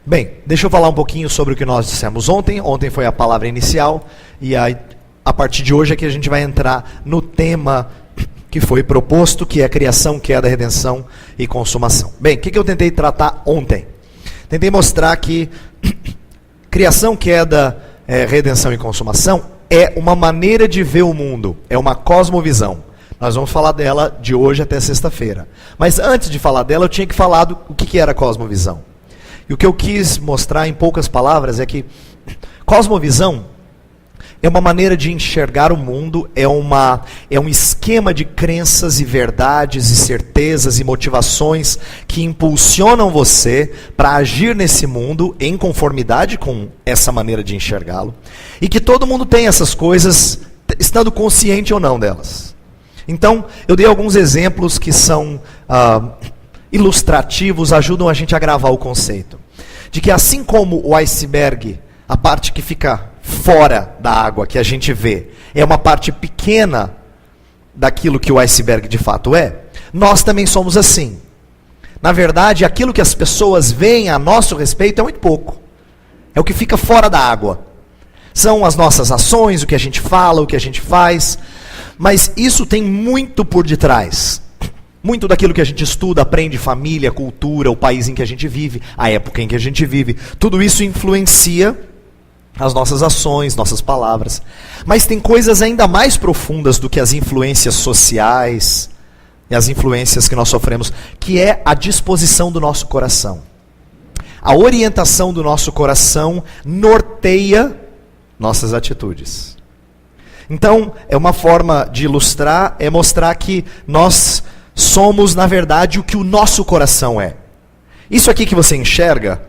Bem, deixa eu falar um pouquinho sobre o que nós dissemos ontem. Ontem foi a palavra inicial e a partir de hoje é que a gente vai entrar no tema que foi proposto, que é criação, queda, redenção e consumação. Bem, o que eu tentei tratar ontem? Tentei mostrar que criação, queda, redenção e consumação é uma maneira de ver o mundo, é uma cosmovisão. Nós vamos falar dela de hoje até sexta-feira. Mas antes de falar dela, eu tinha que falar do que era cosmovisão. E o que eu quis mostrar em poucas palavras é que cosmovisão é uma maneira de enxergar o mundo, é um esquema de crenças e verdades e certezas e motivações que impulsionam você para agir nesse mundo em conformidade com essa maneira de enxergá-lo. E que todo mundo tem essas coisas, estando consciente ou não delas. Então, eu dei alguns exemplos que são ilustrativos, ajudam a gente a gravar o conceito. De que assim como o iceberg, a parte que fica fora da água, que a gente vê, é uma parte pequena daquilo que o iceberg de fato é, nós também somos assim. Na verdade, aquilo que as pessoas veem a nosso respeito é muito pouco. É o que fica fora da água. São as nossas ações, o que a gente fala, o que a gente faz. Mas isso tem muito por detrás. Muito daquilo que a gente estuda, aprende, família, cultura, o país em que a gente vive, a época em que a gente vive. Tudo isso influencia as nossas ações, nossas palavras. Mas tem coisas ainda mais profundas do que as influências sociais e as influências que nós sofremos, que é a disposição do nosso coração. A orientação do nosso coração norteia nossas atitudes. Então, é uma forma de ilustrar, é mostrar que nós somos, na verdade, o que o nosso coração é. Isso aqui que você enxerga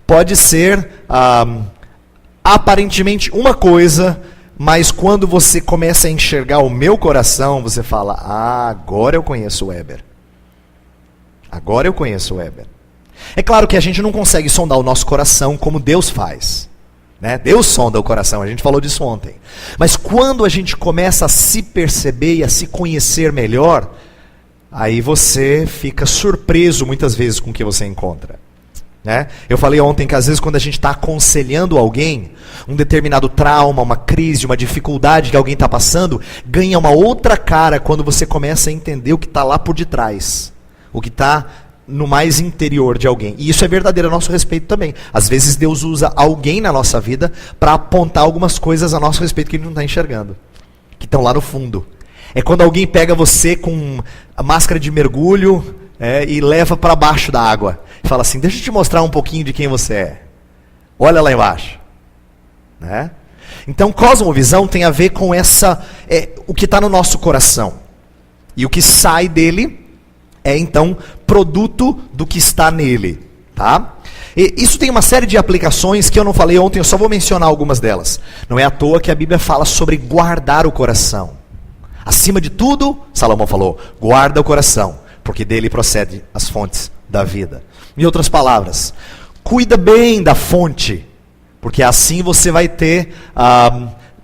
pode ser aparentemente uma coisa, mas quando você começa a enxergar o meu coração, você fala, agora eu conheço o Weber. Agora eu conheço o Weber. É claro que a gente não consegue sondar o nosso coração como Deus faz. Né? Deus sonda o coração, a gente falou disso ontem. Mas quando a gente começa a se perceber e a se conhecer melhor, aí você fica surpreso muitas vezes com o que você encontra. Né? Eu falei ontem que às vezes quando a gente está aconselhando alguém, um determinado trauma, uma crise, uma dificuldade que alguém está passando, ganha uma outra cara quando você começa a entender o que está lá por detrás. O que está no mais interior de alguém. E isso é verdadeiro a nosso respeito também. Às vezes Deus usa alguém na nossa vida para apontar algumas coisas a nosso respeito que ele não está enxergando. Que estão lá no fundo. É quando alguém pega você com a máscara de mergulho e leva para baixo da água. E fala assim, deixa eu te mostrar um pouquinho de quem você é. Olha lá embaixo. Né? Então, cosmovisão tem a ver com o que está no nosso coração. E o que sai dele é, então, produto do que está nele. Tá? E isso tem uma série de aplicações que eu não falei ontem, eu só vou mencionar algumas delas. Não é à toa que a Bíblia fala sobre guardar o coração. Acima de tudo, Salomão falou, guarda o coração, porque dele procede as fontes da vida. Em outras palavras, cuida bem da fonte, porque assim você vai ter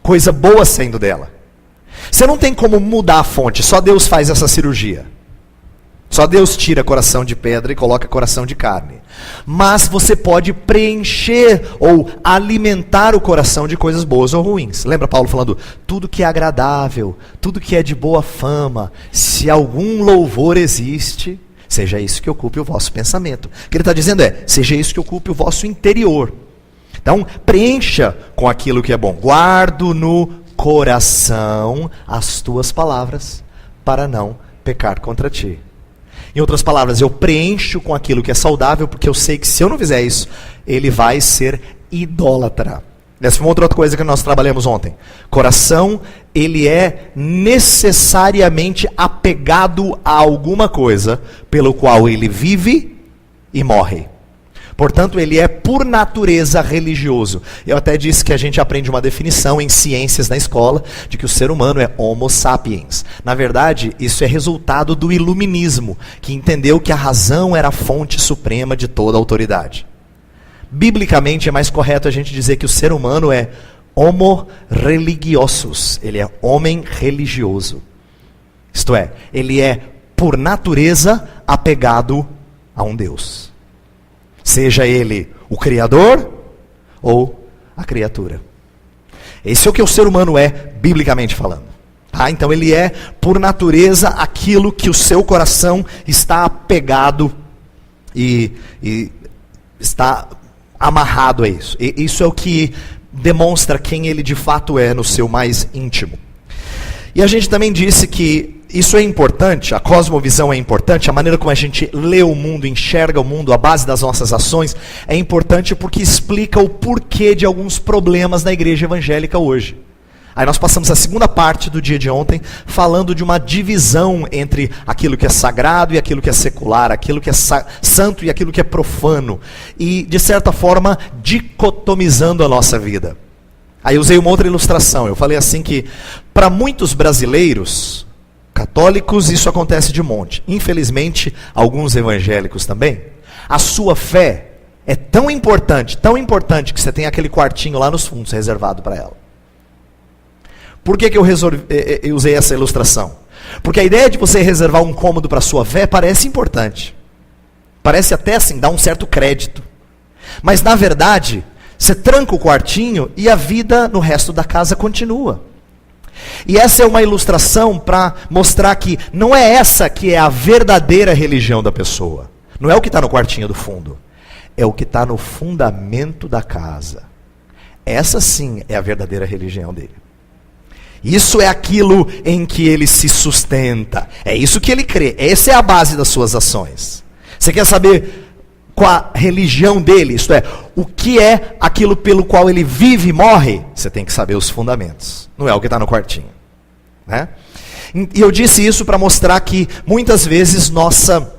coisa boa saindo dela. Você não tem como mudar a fonte, só Deus faz essa cirurgia. Só Deus tira coração de pedra e coloca coração de carne. Mas você pode preencher ou alimentar o coração de coisas boas ou ruins. Lembra Paulo falando, tudo que é agradável, tudo que é de boa fama, se algum louvor existe, seja isso que ocupe o vosso pensamento. O que ele está dizendo seja isso que ocupe o vosso interior. Então, preencha com aquilo que é bom. Guardo no coração as tuas palavras, para não pecar contra ti. Em outras palavras, eu preencho com aquilo que é saudável, porque eu sei que se eu não fizer isso, ele vai ser idólatra. Essa foi uma outra coisa que nós trabalhamos ontem. Coração, ele é necessariamente apegado a alguma coisa, pelo qual ele vive e morre. Portanto, ele é por natureza religioso. Eu até disse que a gente aprende uma definição em ciências na escola, de que o ser humano é homo sapiens. Na verdade, isso é resultado do iluminismo, que entendeu que a razão era a fonte suprema de toda a autoridade. Biblicamente, é mais correto a gente dizer que o ser humano é homo religiosus. Ele é homem religioso. Isto é, ele é, por natureza, apegado a um Deus. Seja ele O Criador ou a criatura? Esse é o que o ser humano é, biblicamente falando. Tá? Então ele é, por natureza, aquilo que o seu coração está apegado e está amarrado a isso. E isso é o que demonstra quem ele de fato é no seu mais íntimo. E a gente também disse que isso é importante, a cosmovisão é importante, a maneira como a gente lê o mundo, enxerga o mundo, a base das nossas ações, é importante porque explica o porquê de alguns problemas na igreja evangélica hoje. Aí nós passamos a segunda parte do dia de ontem falando de uma divisão entre aquilo que é sagrado e aquilo que é secular, aquilo que é santo e aquilo que é profano. E, de certa forma, dicotomizando a nossa vida. Aí usei uma outra ilustração. Eu falei assim que, para muitos brasileiros católicos, isso acontece de monte. Infelizmente, alguns evangélicos também. A sua fé é tão importante que você tem aquele quartinho lá nos fundos reservado para ela. Por que eu usei essa ilustração? Porque a ideia de você reservar um cômodo para a sua fé parece importante. Parece até assim, dar um certo crédito. Mas na verdade, você tranca o quartinho e a vida no resto da casa continua. E essa é uma ilustração para mostrar que não é essa que é a verdadeira religião da pessoa. Não é o que está no quartinho do fundo. É o que está no fundamento da casa. Essa sim é a verdadeira religião dele. Isso é aquilo em que ele se sustenta. É isso que ele crê. Essa é a base das suas ações. Você quer saber qual a religião dele? Isto é, o que é aquilo pelo qual ele vive e morre? Você tem que saber os fundamentos. Não é o que está no quartinho. Né? E eu disse isso para mostrar que muitas vezes nossa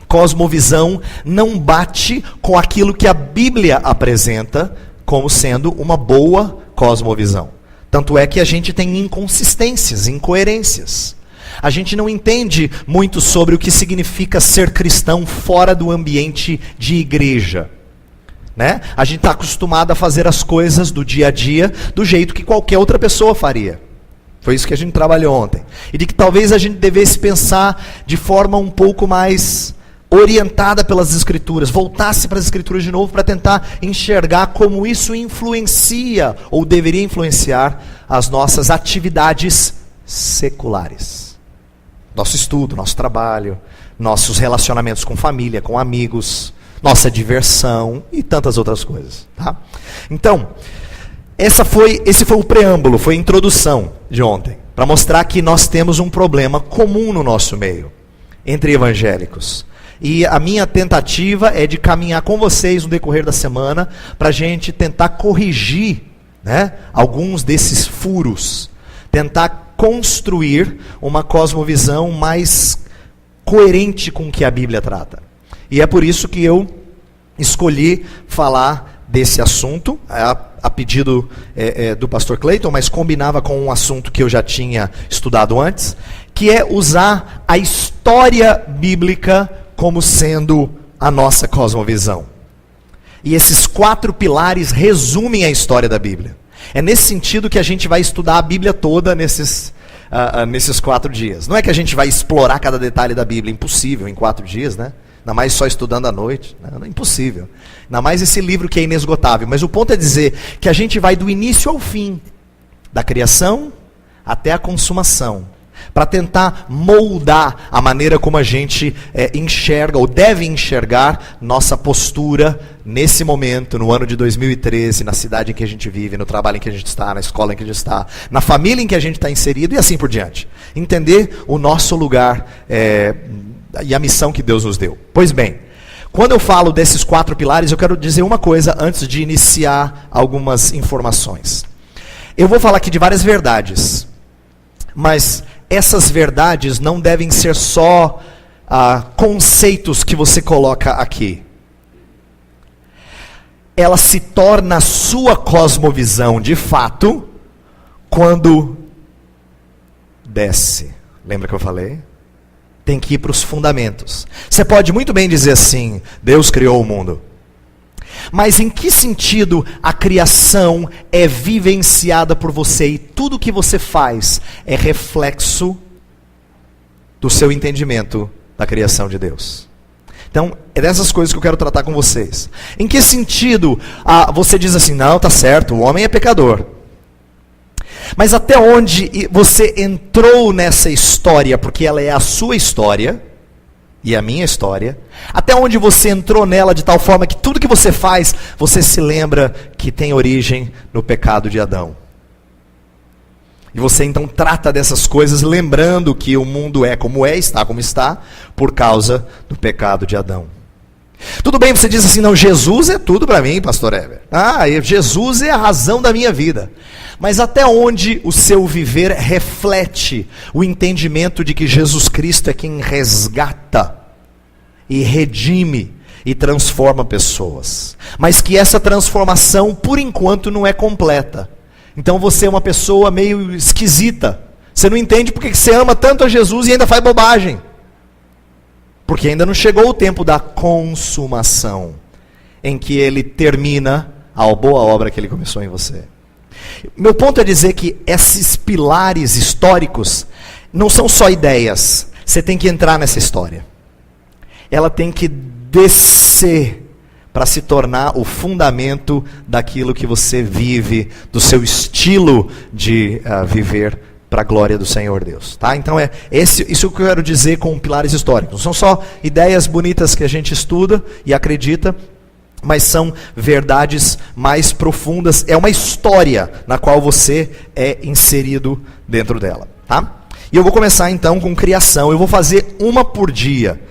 cosmovisão não bate com aquilo que a Bíblia apresenta como sendo uma boa cosmovisão. Tanto é que a gente tem inconsistências, incoerências. A gente não entende muito sobre o que significa ser cristão fora do ambiente de igreja. Né? A gente está acostumado a fazer as coisas do dia a dia do jeito que qualquer outra pessoa faria. Foi isso que a gente trabalhou ontem. E de que talvez a gente devesse pensar de forma um pouco mais orientada pelas Escrituras, voltasse para as Escrituras de novo para tentar enxergar como isso influencia, ou deveria influenciar, as nossas atividades seculares. Nosso estudo, nosso trabalho, nossos relacionamentos com família, com amigos, nossa diversão e tantas outras coisas. Tá? Então, esse foi o preâmbulo, foi a introdução de ontem, para mostrar que nós temos um problema comum no nosso meio, entre evangélicos. E a minha tentativa é de caminhar com vocês no decorrer da semana para a gente tentar corrigir, né, alguns desses furos. Tentar construir uma cosmovisão mais coerente com o que a Bíblia trata. E é por isso que eu escolhi falar desse assunto, a pedido do pastor Clayton, mas combinava com um assunto que eu já tinha estudado antes, que é usar a história bíblica como sendo a nossa cosmovisão. E esses 4 pilares resumem a história da Bíblia. É nesse sentido que a gente vai estudar a Bíblia toda nesses 4 dias. Não é que a gente vai explorar cada detalhe da Bíblia, impossível em 4 dias, né? Ainda mais só estudando à noite, né? Impossível. Ainda mais esse livro que é inesgotável. Mas o ponto é dizer que a gente vai do início ao fim, da criação até a consumação, para tentar moldar a maneira como a gente enxerga, ou deve enxergar, nossa postura nesse momento, no ano de 2013, na cidade em que a gente vive, no trabalho em que a gente está, na escola em que a gente está, na família em que a gente está inserido e assim por diante. Entender o nosso lugar e a missão que Deus nos deu. Pois bem, quando eu falo desses 4 pilares, eu quero dizer uma coisa antes de iniciar algumas informações. Eu vou falar aqui de várias verdades, mas essas verdades não devem ser só conceitos que você coloca aqui. Ela se torna a sua cosmovisão de fato quando desce. Lembra que eu falei? Tem que ir para os fundamentos. Você pode muito bem dizer assim, Deus criou o mundo. Mas em que sentido a criação é vivenciada por você e tudo que você faz é reflexo do seu entendimento da criação de Deus? Então, é dessas coisas que eu quero tratar com vocês. Em que sentido você diz assim, não, tá certo, o homem é pecador. Mas até onde você entrou nessa história, porque ela é a sua história, e a minha história, até onde você entrou nela de tal forma que tudo que você faz, você se lembra que tem origem no pecado de Adão. E você então trata dessas coisas lembrando que o mundo é como está, por causa do pecado de Adão. Tudo bem, você diz assim, não, Jesus é tudo para mim, pastor Heber. Jesus é a razão da minha vida. Mas até onde o seu viver reflete o entendimento de que Jesus Cristo é quem resgata e redime e transforma pessoas. Mas que essa transformação, por enquanto, não é completa. Então você é uma pessoa meio esquisita. Você não entende porque que você ama tanto a Jesus e ainda faz bobagem. Porque ainda não chegou o tempo da consumação, em que ele termina a boa obra que ele começou em você. Meu ponto é dizer que esses pilares históricos não são só ideias. Você tem que entrar nessa história. Ela tem que descer para se tornar o fundamento daquilo que você vive, do seu estilo de viver para a glória do Senhor Deus. Tá? Então isso que eu quero dizer com pilares históricos. Não são só ideias bonitas que a gente estuda e acredita, mas são verdades mais profundas. É uma história na qual você é inserido dentro dela. Tá? E eu vou começar então com criação. Eu vou fazer uma por dia.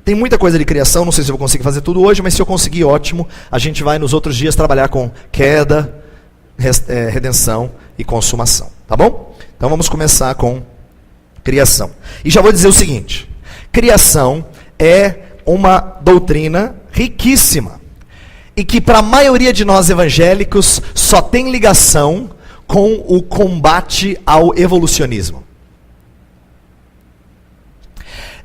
Tem muita coisa de criação, não sei se eu vou conseguir fazer tudo hoje, mas se eu conseguir, ótimo. A gente vai nos outros dias trabalhar com queda, redenção e consumação. Tá bom? Então vamos começar com criação. E já vou dizer o seguinte. Criação é uma doutrina riquíssima. E que para a maioria de nós evangélicos só tem ligação com o combate ao evolucionismo.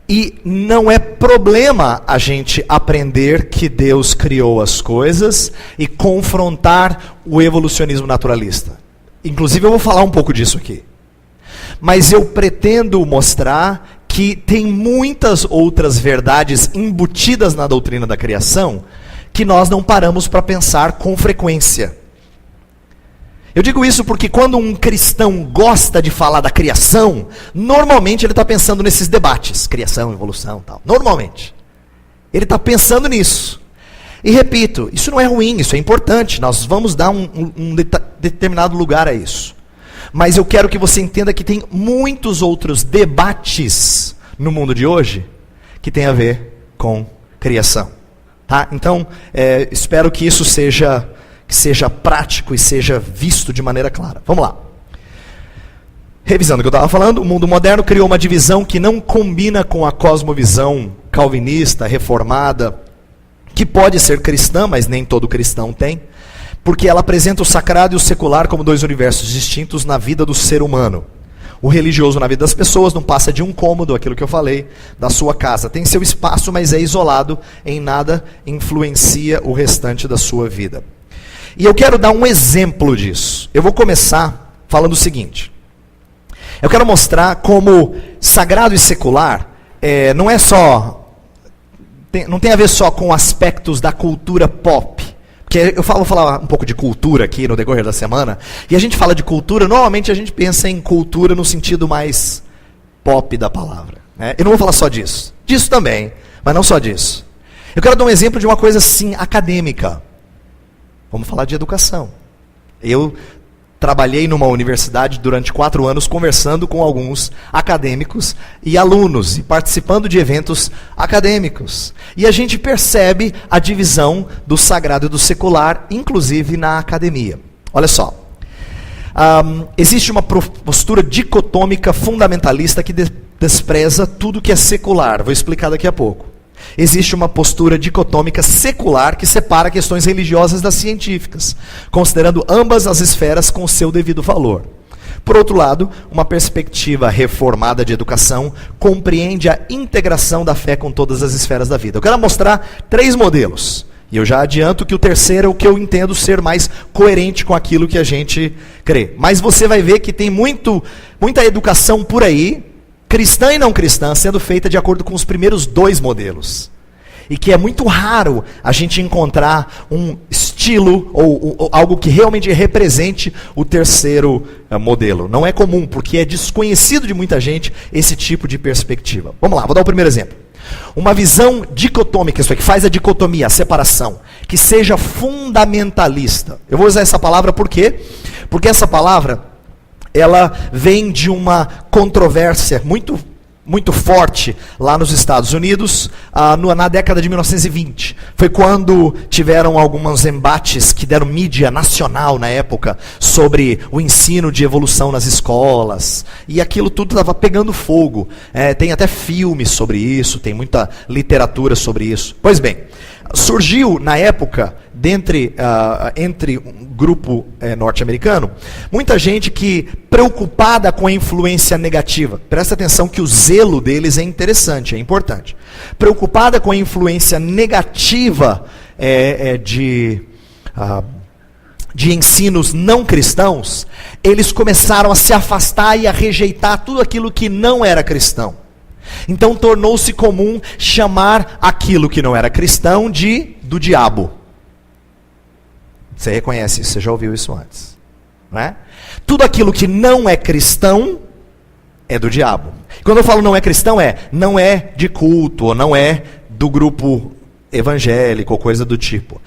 E não é problema a gente aprender que Deus criou as coisas e confrontar o evolucionismo naturalista. Inclusive eu vou falar um pouco disso aqui. Mas eu pretendo mostrar que tem muitas outras verdades embutidas na doutrina da criação que nós não paramos para pensar com frequência. Eu digo isso porque quando um cristão gosta de falar da criação, normalmente ele está pensando nesses debates, criação, evolução e tal. Normalmente. Ele está pensando nisso. E repito, isso não é ruim, isso é importante. Nós vamos dar um determinado lugar a isso. Mas eu quero que você entenda que tem muitos outros debates no mundo de hoje que tem a ver com criação. Tá? Então, espero que isso seja prático e seja visto de maneira clara. Vamos lá. Revisando o que eu estava falando, o mundo moderno criou uma divisão que não combina com a cosmovisão calvinista, reformada, que pode ser cristã, mas nem todo cristão tem, porque ela apresenta o sagrado e o secular como dois universos distintos na vida do ser humano. O religioso na vida das pessoas não passa de um cômodo, aquilo que eu falei, da sua casa. Tem seu espaço, mas é isolado, em nada influencia o restante da sua vida. E eu quero dar um exemplo disso. Eu vou começar falando o seguinte. Eu quero mostrar como sagrado e secular não é só... não tem a ver só com aspectos da cultura pop. Porque vou falar um pouco de cultura aqui no decorrer da semana. E a gente fala de cultura, normalmente a gente pensa em cultura no sentido mais pop da palavra. Né? Eu não vou falar só disso. Disso também, mas não só disso. Eu quero dar um exemplo de uma coisa assim, acadêmica. Vamos falar de educação. Eu trabalhei numa universidade durante 4 anos conversando com alguns acadêmicos e alunos e participando de eventos acadêmicos. E a gente percebe a divisão do sagrado e do secular, inclusive na academia. Olha só. Existe uma postura dicotômica fundamentalista que despreza tudo que é secular. Vou explicar daqui a pouco. Existe uma postura dicotômica secular que separa questões religiosas das científicas, considerando ambas as esferas com seu devido valor. Por outro lado, uma perspectiva reformada de educação compreende a integração da fé com todas as esferas da vida. Eu quero mostrar 3 modelos. E eu já adianto que o terceiro é o que eu entendo ser mais coerente com aquilo que a gente crê. Mas você vai ver que tem muita educação por aí, cristã e não cristã, sendo feita de acordo com os primeiros 2 modelos. e que é muito raro a gente encontrar um estilo ou algo que realmente represente o terceiro modelo. Não é comum, porque é desconhecido de muita gente esse tipo de perspectiva. Vamos lá, vou dar o primeiro exemplo. Uma visão dicotômica, isso aqui faz a dicotomia, a separação, que seja fundamentalista. Eu vou usar essa palavra por quê? Porque essa palavra, ela vem de uma controvérsia muito forte lá nos Estados Unidos, na década de 1920. Foi quando tiveram alguns embates que deram mídia nacional na época sobre o ensino de evolução nas escolas. E aquilo tudo estava pegando fogo. Tem até filmes sobre isso, tem muita literatura sobre isso. Pois bem, surgiu na época, entre um grupo norte-americano, muita gente que preocupada com a influência negativa. Presta atenção que o zelo deles é interessante, é importante. Preocupada com a influência negativa de ensinos não cristãos, eles começaram a se afastar e a rejeitar tudo aquilo que não era cristão. Então tornou-se comum chamar aquilo que não era cristão do diabo. Você reconhece isso, você já ouviu isso antes, não é? Tudo aquilo que não é cristão é do diabo. Quando eu falo não é cristão, não é de culto, ou não é do grupo evangélico, ou coisa do tipo.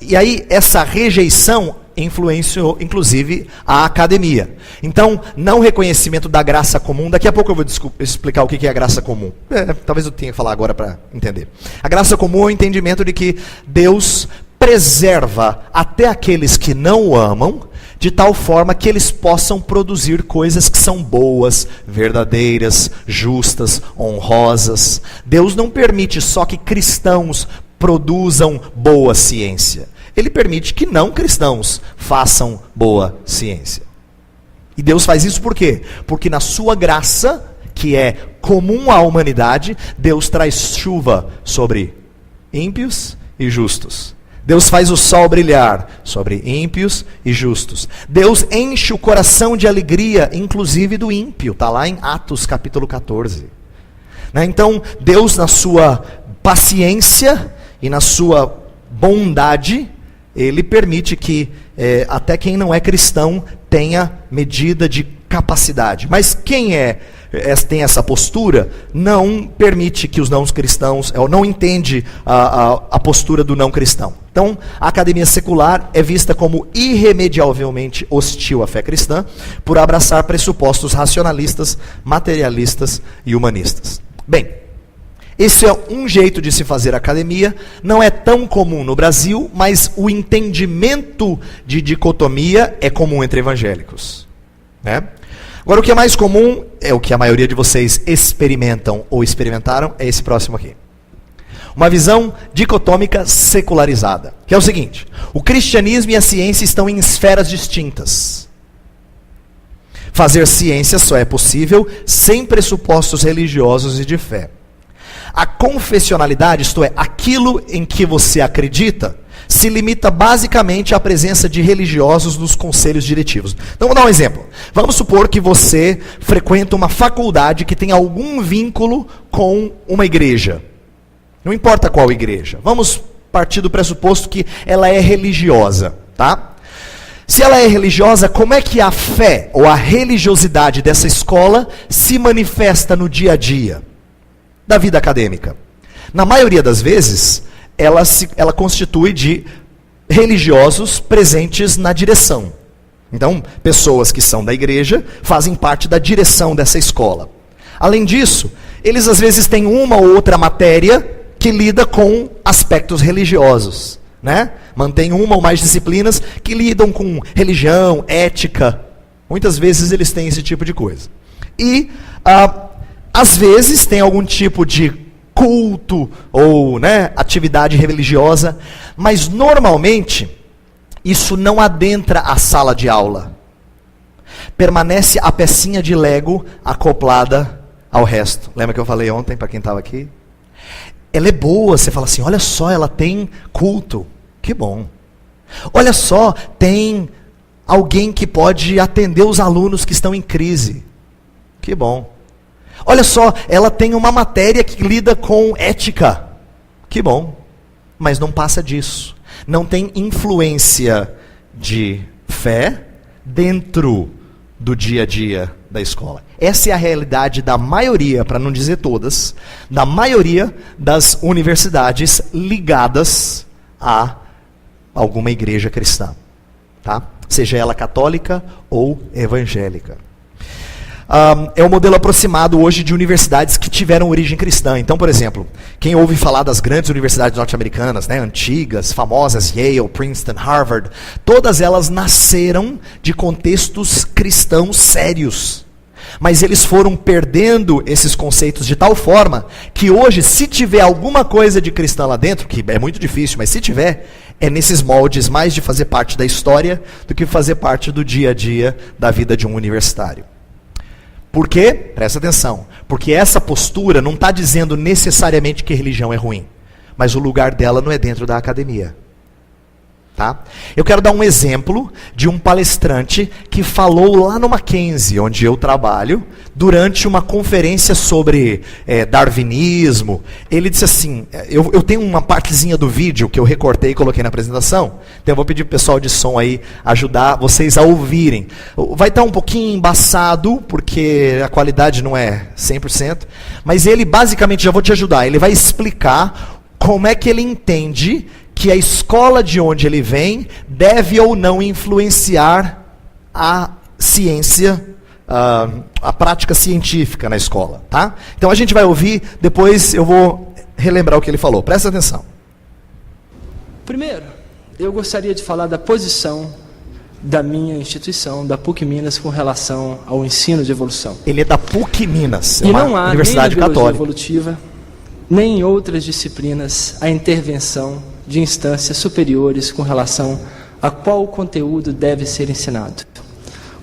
E aí essa rejeição influenciou, inclusive, a academia. Então, não reconhecimento da graça comum. Daqui a pouco eu vou explicar o que é a graça comum. Talvez eu tenha que falar agora para entender. A graça comum é o entendimento de que Deus preserva até aqueles que não o amam, de tal forma que eles possam produzir coisas que são boas, verdadeiras, justas, honrosas. Deus não permite só que cristãos produzam boa ciência. Ele permite que não cristãos façam boa ciência. E Deus faz isso por quê? Porque na sua graça, que é comum à humanidade, Deus traz chuva sobre ímpios e justos. Deus faz o sol brilhar sobre ímpios e justos. Deus enche o coração de alegria, inclusive do ímpio. Está lá em Atos capítulo 14. Então, Deus, na sua paciência e na sua bondade, Ele permite que até quem não é cristão tenha medida de capacidade. Mas quem tem essa postura, não permite que os não cristãos, não entende a postura do não cristão. Então, a academia secular é vista como irremediavelmente hostil à fé cristã, por abraçar pressupostos racionalistas, materialistas e humanistas. Bem, esse é um jeito de se fazer academia, não é tão comum no Brasil, mas o entendimento de dicotomia é comum entre evangélicos, né? Agora, o que é mais comum, é o que a maioria de vocês experimentam ou experimentaram, é esse próximo aqui. Uma visão dicotômica secularizada, que é o seguinte: o cristianismo e a ciência estão em esferas distintas. Fazer ciência só é possível sem pressupostos religiosos e de fé. A confessionalidade, isto é, aquilo em que você acredita, se limita basicamente à presença de religiosos nos conselhos diretivos. Então, vou dar um exemplo. Vamos supor que você frequenta uma faculdade que tem algum vínculo com uma igreja. Não importa qual igreja. Vamos partir do pressuposto que ela é religiosa, tá? Se ela é religiosa, como é que a fé ou a religiosidade dessa escola se manifesta no dia a dia da vida acadêmica? Na maioria das vezes, ela constitui de religiosos presentes na direção. Então, pessoas que são da igreja fazem parte da direção dessa escola. Além disso, eles às vezes têm uma ou outra matéria que lida com aspectos religiosos, né? Mantém uma ou mais disciplinas que lidam com religião, ética. Muitas vezes eles têm esse tipo de coisa. E, às vezes, tem algum tipo de culto ou atividade religiosa, mas normalmente isso não adentra a sala de aula. Permanece a pecinha de Lego acoplada ao resto. Lembra que eu falei ontem para quem estava aqui? Ela é boa, você fala assim, olha só, ela tem culto. Que bom. Olha só, tem alguém que pode atender os alunos que estão em crise. Que bom. Olha só, ela tem uma matéria que lida com ética. Que bom, mas não passa disso. Não tem influência de fé dentro do dia a dia da escola. Essa é a realidade da maioria, para não dizer todas, da maioria das universidades ligadas a alguma igreja cristã, tá? Seja ela católica ou evangélica. É um modelo aproximado hoje de universidades que tiveram origem cristã. Então, por exemplo, quem ouve falar das grandes universidades norte-americanas, né, antigas, famosas, Yale, Princeton, Harvard, todas elas nasceram de contextos cristãos sérios. Mas eles foram perdendo esses conceitos de tal forma que hoje, se tiver alguma coisa de cristã lá dentro, que é muito difícil, mas se tiver, é nesses moldes mais de fazer parte da história do que fazer parte do dia a dia da vida de um universitário. Por quê? Presta atenção. Porque essa postura não está dizendo necessariamente que religião é ruim. Mas o lugar dela não é dentro da academia. Tá? Eu quero dar um exemplo de um palestrante que falou lá no Mackenzie, onde eu trabalho, durante uma conferência sobre darwinismo. Ele disse assim, eu tenho uma partezinha do vídeo que eu recortei e coloquei na apresentação, então eu vou pedir para o pessoal de som aí ajudar vocês a ouvirem. Vai estar um pouquinho embaçado, porque a qualidade não é 100%, mas ele basicamente, já vou te ajudar, ele vai explicar como é que ele entende que a escola de onde ele vem deve ou não influenciar a ciência, a prática científica na escola, tá? Então a gente vai ouvir, depois eu vou relembrar o que ele falou. Presta atenção. Primeiro, eu gostaria de falar da posição da minha instituição, da PUC Minas, com relação ao ensino de evolução. Ele é da PUC Minas, é uma universidade católica. Nem na biologia evolutiva, nem em outras disciplinas, a intervenção de instâncias superiores com relação a qual conteúdo deve ser ensinado.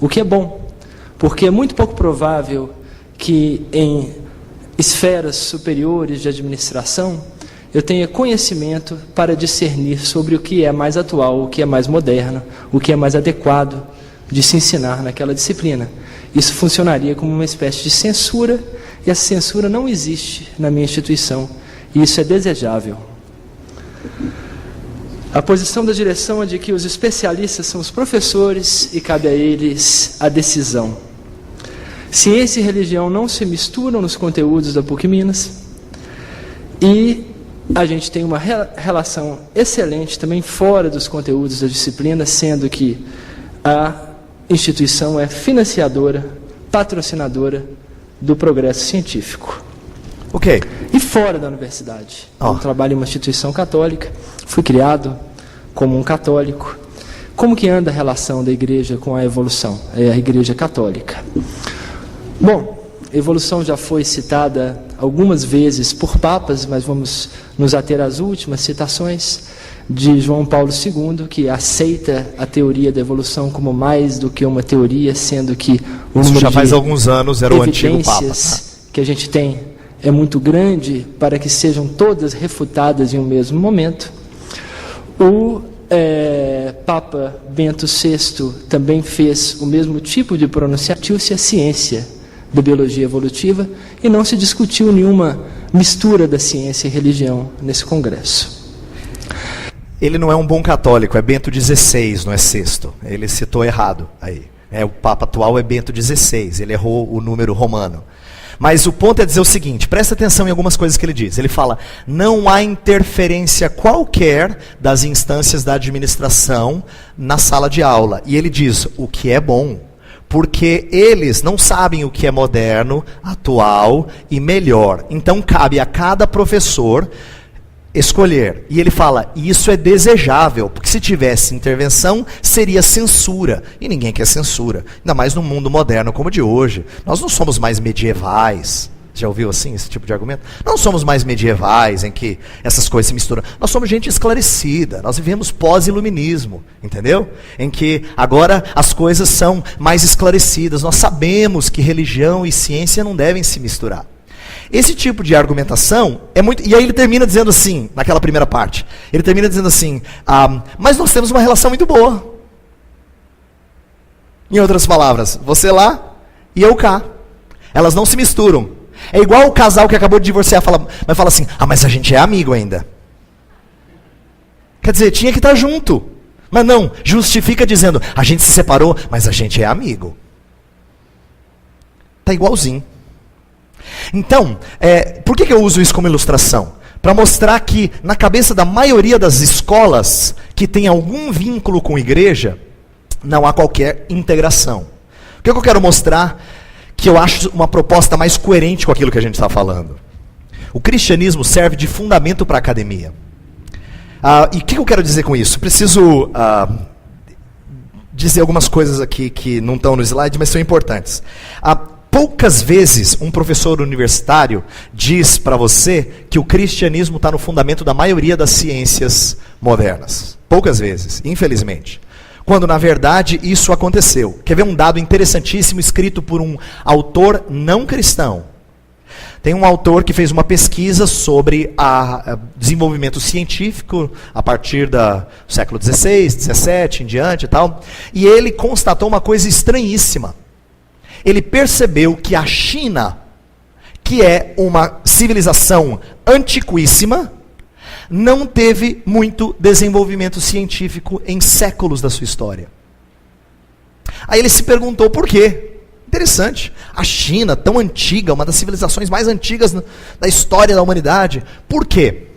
O que é bom, porque é muito pouco provável que em esferas superiores de administração eu tenha conhecimento para discernir sobre o que é mais atual, o que é mais moderno, o que é mais adequado de se ensinar naquela disciplina. Isso funcionaria como uma espécie de censura, e essa censura não existe na minha instituição, e isso é desejável. A posição da direção é de que os especialistas são os professores e cabe a eles a decisão. Ciência e religião não se misturam nos conteúdos da PUC Minas e a gente tem uma relação excelente também fora dos conteúdos da disciplina, sendo que a instituição é financiadora, patrocinadora do progresso científico. Ok. E fora da universidade. Eu trabalho em uma instituição católica, fui criado como um católico. Como que anda a relação da igreja com a evolução? É a igreja católica. Bom, evolução já foi citada algumas vezes por papas, mas vamos nos ater às últimas citações de João Paulo II, que aceita a teoria da evolução como mais do que uma teoria, sendo que o número já faz alguns anos era o antigo papa, que a gente tem é muito grande para que sejam todas refutadas em um mesmo momento. O Papa Bento VI também fez o mesmo tipo de pronunciamento, a ciência da biologia evolutiva, e não se discutiu nenhuma mistura da ciência e religião nesse congresso. Ele não é um bom católico, é Bento XVI, não é VI. Ele citou errado aí. O Papa atual é Bento XVI, ele errou o número romano. Mas o ponto é dizer o seguinte, presta atenção em algumas coisas que ele diz. Ele fala, não há interferência qualquer das instâncias da administração na sala de aula. E ele diz, o que é bom, porque eles não sabem o que é moderno, atual e melhor. Então cabe a cada professor escolher. E ele fala, isso é desejável, porque se tivesse intervenção, seria censura. E ninguém quer censura, ainda mais no mundo moderno como o de hoje. Nós não somos mais medievais. Já ouviu assim esse tipo de argumento? Não somos mais medievais, em que essas coisas se misturam. Nós somos gente esclarecida, nós vivemos pós-iluminismo, entendeu? Em que agora as coisas são mais esclarecidas. Nós sabemos que religião e ciência não devem se misturar. Esse tipo de argumentação é muito... E aí ele termina dizendo assim, naquela primeira parte, ele termina dizendo assim, mas nós temos uma relação muito boa. Em outras palavras, você lá e eu cá. Elas não se misturam. É igual o casal que acabou de divorciar, mas fala assim, mas a gente é amigo ainda. Quer dizer, tinha que estar junto. Mas não, justifica dizendo, a gente se separou, mas a gente é amigo. Está igualzinho. Então, por que eu uso isso como ilustração? Para mostrar que na cabeça da maioria das escolas que tem algum vínculo com igreja, não há qualquer integração. O que eu quero mostrar? Que eu acho uma proposta mais coerente com aquilo que a gente está falando. O cristianismo serve de fundamento para a academia. E o que eu quero dizer com isso? Preciso dizer algumas coisas aqui que não estão no slide, mas são importantes. Poucas vezes um professor universitário diz para você que o cristianismo está no fundamento da maioria das ciências modernas. Poucas vezes, infelizmente. Quando, na verdade, isso aconteceu. Quer ver um dado interessantíssimo escrito por um autor não cristão? Tem um autor que fez uma pesquisa sobre desenvolvimento científico a partir do século XVI, XVII, em diante e tal. E ele constatou uma coisa estranhíssima. Ele percebeu que a China, que é uma civilização antiquíssima, não teve muito desenvolvimento científico em séculos da sua história. Aí ele se perguntou por quê. Interessante. A China, tão antiga, uma das civilizações mais antigas da história da humanidade. Por quê?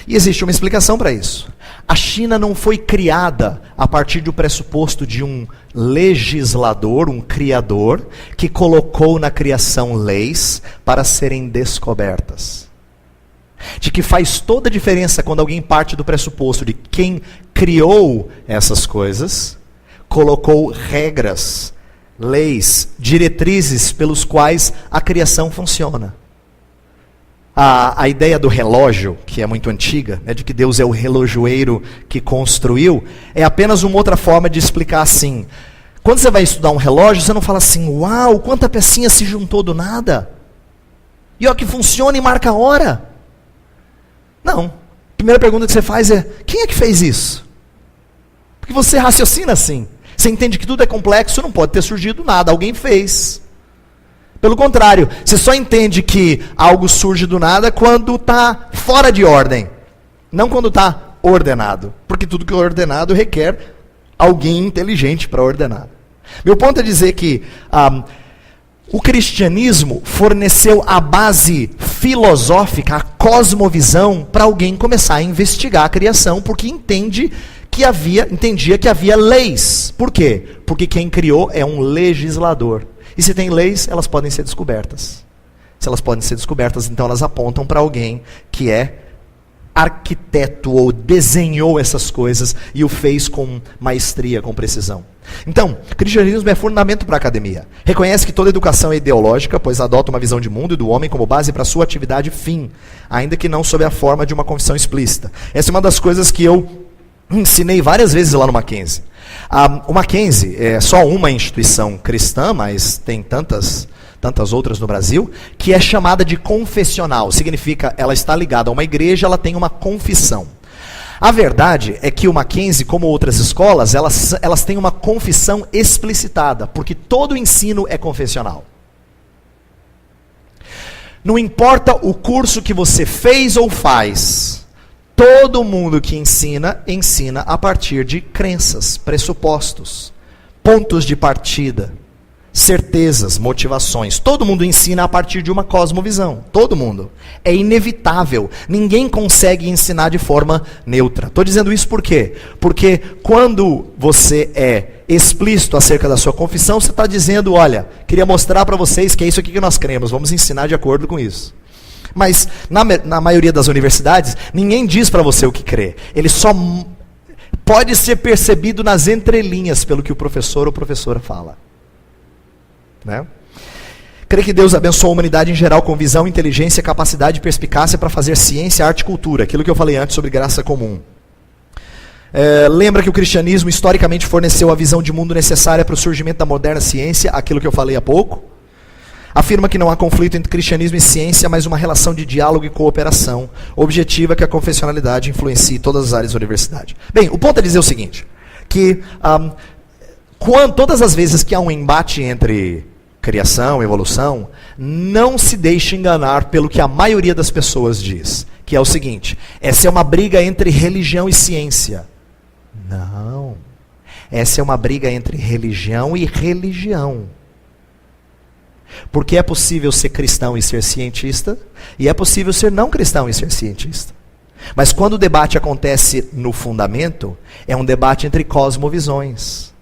E existe uma explicação para isso. A China não foi criada a partir do pressuposto de um legislador, um criador, que colocou na criação leis para serem descobertas. De que faz toda a diferença quando alguém parte do pressuposto de quem criou essas coisas, colocou regras, leis, diretrizes pelos quais a criação funciona. A ideia do relógio, que é muito antiga, de que Deus é o relojoeiro que construiu, é apenas uma outra forma de explicar assim. Quando você vai estudar um relógio, você não fala assim, uau, quanta pecinha se juntou do nada. E ó, que funciona e marca a hora. Não. A primeira pergunta que você faz é, quem é que fez isso? Porque você raciocina assim. Você entende que tudo é complexo, não pode ter surgido nada, alguém fez. Pelo contrário, você só entende que algo surge do nada quando está fora de ordem, não quando está ordenado. Porque tudo que é ordenado requer alguém inteligente para ordenar. Meu ponto é dizer que o cristianismo forneceu a base filosófica, a cosmovisão, para alguém começar a investigar a criação, porque entendia que havia leis. Por quê? Porque quem criou é um legislador. E se tem leis, elas podem ser descobertas. Se elas podem ser descobertas, então elas apontam para alguém que é arquiteto ou desenhou essas coisas e o fez com maestria, com precisão. Então, o cristianismo é fundamento para a academia. Reconhece que toda educação é ideológica, pois adota uma visão de mundo e do homem como base para sua atividade fim, ainda que não sob a forma de uma confissão explícita. Essa é uma das coisas que eu ensinei várias vezes lá no Mackenzie. O Mackenzie é só uma instituição cristã, mas tem tantas outras no Brasil, que é chamada de confessional. Significa, ela está ligada a uma igreja, ela tem uma confissão. A verdade é que o Mackenzie, como outras escolas, elas têm uma confissão explicitada, porque todo o ensino é confessional. Não importa o curso que você fez ou faz, todo mundo que ensina a partir de crenças, pressupostos, pontos de partida, certezas, motivações. Todo mundo ensina a partir de uma cosmovisão. Todo mundo. É inevitável. Ninguém consegue ensinar de forma neutra. Estou dizendo isso por quê? Porque quando você é explícito acerca da sua confissão, você está dizendo, olha, queria mostrar para vocês que é isso aqui que nós cremos, vamos ensinar de acordo com isso. Mas, na maioria das universidades, ninguém diz para você o que crê. Ele só pode ser percebido nas entrelinhas pelo que o professor ou professora fala. Né? Creio que Deus abençoou a humanidade em geral com visão, inteligência, capacidade e perspicácia para fazer ciência, arte e cultura. Aquilo que eu falei antes sobre graça comum. Lembra que o cristianismo historicamente forneceu a visão de mundo necessária para o surgimento da moderna ciência, aquilo que eu falei há pouco. Afirma que não há conflito entre cristianismo e ciência, mas uma relação de diálogo e cooperação. Objetiva que a confessionalidade influencie todas as áreas da universidade. Bem, o ponto é dizer o seguinte, que todas as vezes que há um embate entre criação, evolução, não se deixe enganar pelo que a maioria das pessoas diz. que é o seguinte: essa é uma briga entre religião e ciência. Não. Essa é uma briga entre religião e religião. Porque é possível ser cristão e ser cientista, e é possível ser não cristão e ser cientista. Mas quando o debate acontece no fundamento, é um debate entre cosmovisões.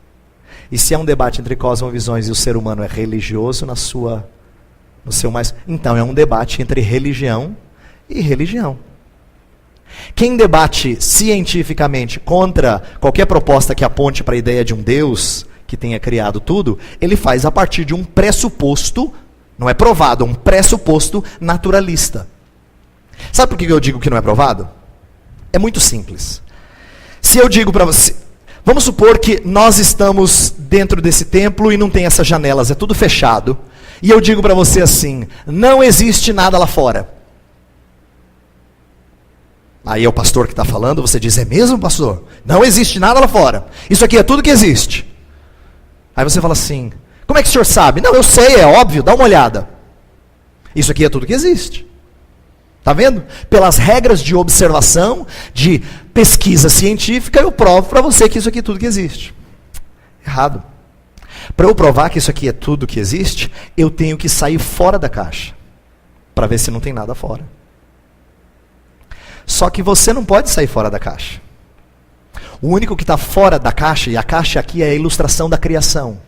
E se é um debate entre cosmovisões e o ser humano é religioso no seu mais... Então é um debate entre religião e religião. Quem debate cientificamente contra qualquer proposta que aponte para a ideia de um Deus que tenha criado tudo, ele faz a partir de um pressuposto, não é provado, um pressuposto naturalista. Sabe por que eu digo que não é provado? É muito simples. Se eu digo para você, vamos supor que nós estamos dentro desse templo e não tem essas janelas, é tudo fechado, e eu digo para você assim: não existe nada lá fora. Aí é o pastor que está falando, você diz: é mesmo, pastor? Não existe nada lá fora. Isso aqui é tudo que existe. Aí você fala assim: como é que o senhor sabe? Não, eu sei, é óbvio, dá uma olhada. Isso aqui é tudo que existe. Está vendo? Pelas regras de observação, de pesquisa científica, eu provo para você que isso aqui é tudo que existe. Errado. Para eu provar que isso aqui é tudo que existe, eu tenho que sair fora da caixa, para ver se não tem nada fora. Só que você não pode sair fora da caixa. O único que está fora da caixa, e a caixa aqui é a ilustração da criação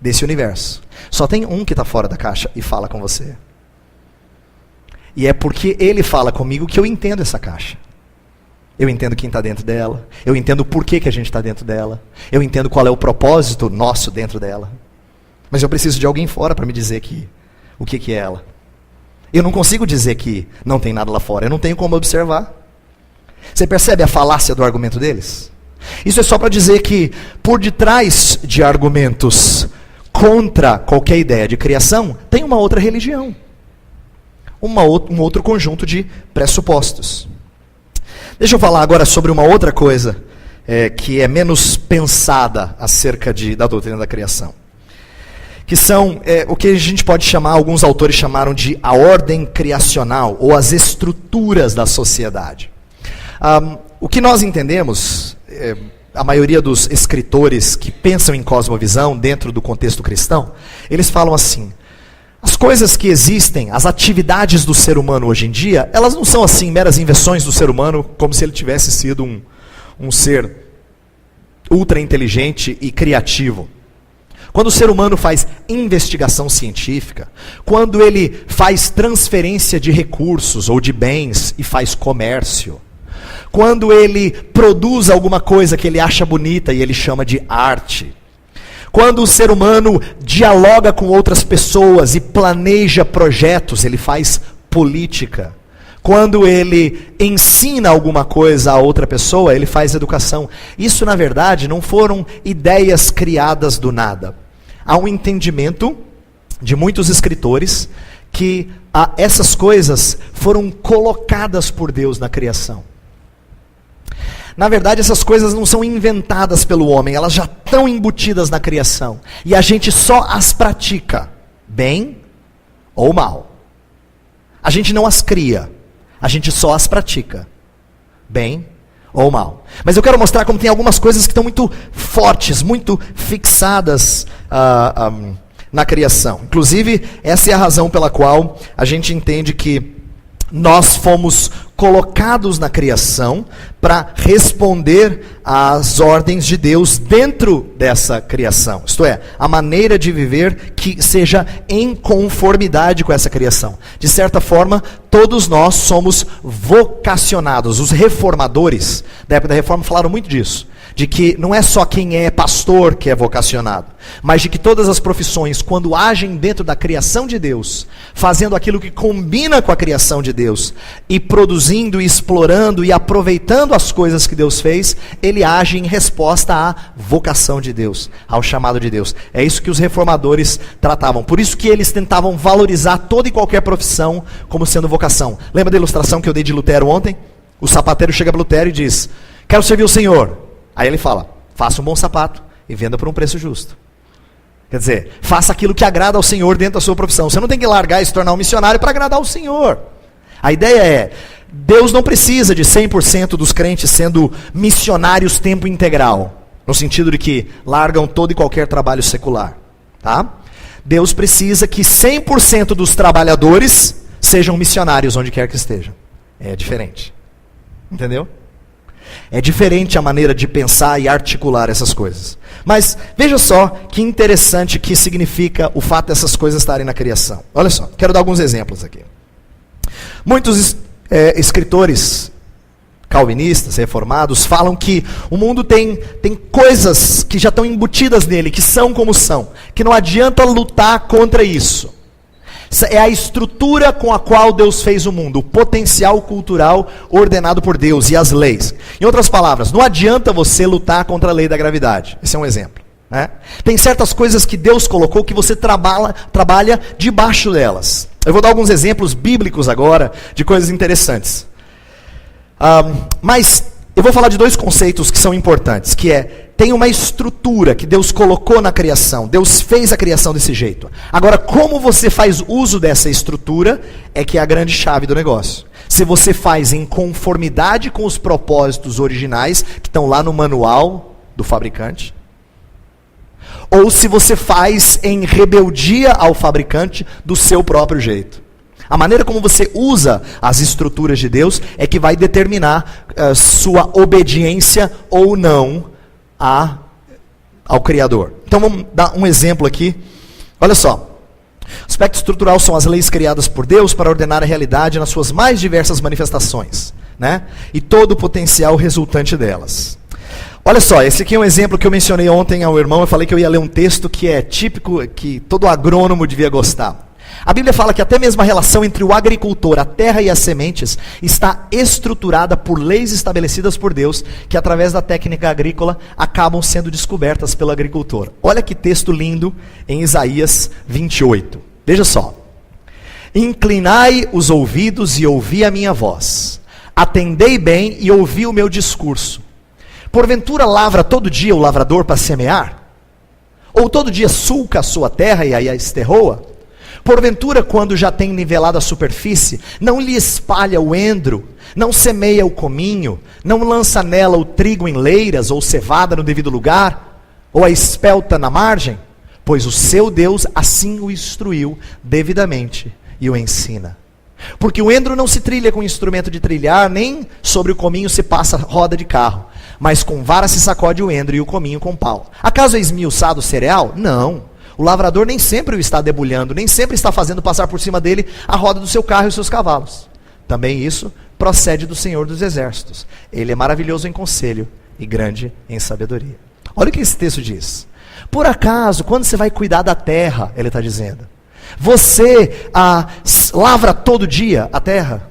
desse universo. Só tem um que está fora da caixa e fala com você. E é porque ele fala comigo que eu entendo essa caixa. Eu entendo quem está dentro dela. Eu entendo por que a gente está dentro dela. Eu entendo qual é o propósito nosso dentro dela. Mas eu preciso de alguém fora para me dizer o que é ela. Eu não consigo dizer que não tem nada lá fora. Eu não tenho como observar. Você percebe a falácia do argumento deles? Isso é só para dizer que, por detrás de argumentos contra qualquer ideia de criação, tem uma outra religião. Um outro conjunto de pressupostos. Deixa eu falar agora sobre uma outra coisa que é menos pensada acerca da doutrina da criação. Que são o que a gente pode chamar, alguns autores chamaram de a ordem criacional, ou as estruturas da sociedade. O que nós entendemos, a maioria dos escritores que pensam em cosmovisão dentro do contexto cristão, eles falam assim: as coisas que existem, as atividades do ser humano hoje em dia, elas não são assim meras invenções do ser humano, como se ele tivesse sido um ser ultra inteligente e criativo. Quando o ser humano faz investigação científica, quando ele faz transferência de recursos ou de bens e faz comércio, quando ele produz alguma coisa que ele acha bonita e ele chama de arte, quando o ser humano dialoga com outras pessoas e planeja projetos, ele faz política. Quando ele ensina alguma coisa a outra pessoa, ele faz educação. Isso, na verdade, não foram ideias criadas do nada. Há um entendimento de muitos escritores que essas coisas foram colocadas por Deus na criação. Na verdade, essas coisas não são inventadas pelo homem, elas já estão embutidas na criação. E a gente só as pratica, bem ou mal. A gente não as cria. A gente só as pratica, bem ou mal. Mas eu quero mostrar como tem algumas coisas que estão muito fortes, muito fixadas na criação. Inclusive, essa é a razão pela qual a gente entende que nós fomos colocados na criação para responder às ordens de Deus dentro dessa criação. Isto é, a maneira de viver que seja em conformidade com essa criação. De certa forma, todos nós somos vocacionados. Os reformadores da época da Reforma falaram muito disso. De que não é só quem é pastor que é vocacionado, mas de que todas as profissões, quando agem dentro da criação de Deus, fazendo aquilo que combina com a criação de Deus, e produzindo, e explorando, e aproveitando as coisas que Deus fez, ele age em resposta à vocação de Deus, ao chamado de Deus. É isso que os reformadores tratavam. Por isso que eles tentavam valorizar toda e qualquer profissão como sendo vocação. Lembra da ilustração que eu dei de Lutero ontem? O sapateiro chega para Lutero e diz: quero servir o Senhor. Aí ele fala: faça um bom sapato e venda por um preço justo. Quer dizer, faça aquilo que agrada ao Senhor dentro da sua profissão. Você não tem que largar e se tornar um missionário para agradar ao Senhor. A ideia é, Deus não precisa de 100% dos crentes sendo missionários tempo integral, no sentido de que largam todo e qualquer trabalho secular, tá? Deus precisa que 100% dos trabalhadores sejam missionários onde quer que estejam. É diferente. Entendeu? É diferente a maneira de pensar e articular essas coisas. Mas veja só que interessante que significa o fato dessas coisas estarem na criação. Olha só, quero dar alguns exemplos aqui. Muitos escritores calvinistas, reformados, falam que o mundo tem coisas que já estão embutidas nele, que são como são, que não adianta lutar contra isso. É a estrutura com a qual Deus fez o mundo, o potencial cultural ordenado por Deus e as leis. Em outras palavras, não adianta você lutar contra a lei da gravidade. Esse é um exemplo. Né? Tem certas coisas que Deus colocou que você trabalha debaixo delas. Eu vou dar alguns exemplos bíblicos agora de coisas interessantes. Mas eu vou falar de dois conceitos que são importantes, que tem uma estrutura que Deus colocou na criação. Deus fez a criação desse jeito. Agora, como você faz uso dessa estrutura é que é a grande chave do negócio. Se você faz em conformidade com os propósitos originais, que estão lá no manual do fabricante, ou se você faz em rebeldia ao fabricante do seu próprio jeito. A maneira como você usa as estruturas de Deus é que vai determinar sua obediência ou não ao Criador. Então vamos dar um exemplo aqui. Olha só. O aspecto estrutural são as leis criadas por Deus para ordenar a realidade nas suas mais diversas manifestações, né? E todo o potencial resultante delas. Olha só, esse aqui é um exemplo que eu mencionei ontem ao irmão. Eu falei que eu ia ler um texto que é típico, que todo agrônomo devia gostar. A Bíblia fala que até mesmo a relação entre o agricultor, a terra e as sementes está estruturada por leis estabelecidas por Deus, que através da técnica agrícola acabam sendo descobertas pelo agricultor. Olha que texto lindo em Isaías 28. Veja só. Inclinai os ouvidos e ouvi a minha voz. Atendei bem e ouvi o meu discurso. Porventura lavra todo dia o lavrador para semear? Ou todo dia sulca a sua terra e a esterroa? Porventura, quando já tem nivelado a superfície, não lhe espalha o endro, não semeia o cominho, não lança nela o trigo em leiras, ou cevada no devido lugar, ou a espelta na margem? Pois o seu Deus assim o instruiu devidamente e o ensina. Porque o endro não se trilha com instrumento de trilhar, nem sobre o cominho se passa roda de carro, mas com vara se sacode o endro e o cominho com pau. Acaso é esmiuçado o cereal? Não. O lavrador nem sempre o está debulhando, nem sempre está fazendo passar por cima dele a roda do seu carro e os seus cavalos. Também isso procede do Senhor dos Exércitos. Ele é maravilhoso em conselho e grande em sabedoria. Olha o que esse texto diz. Por acaso, quando você vai cuidar da terra, ele está dizendo, você lavra todo dia a terra?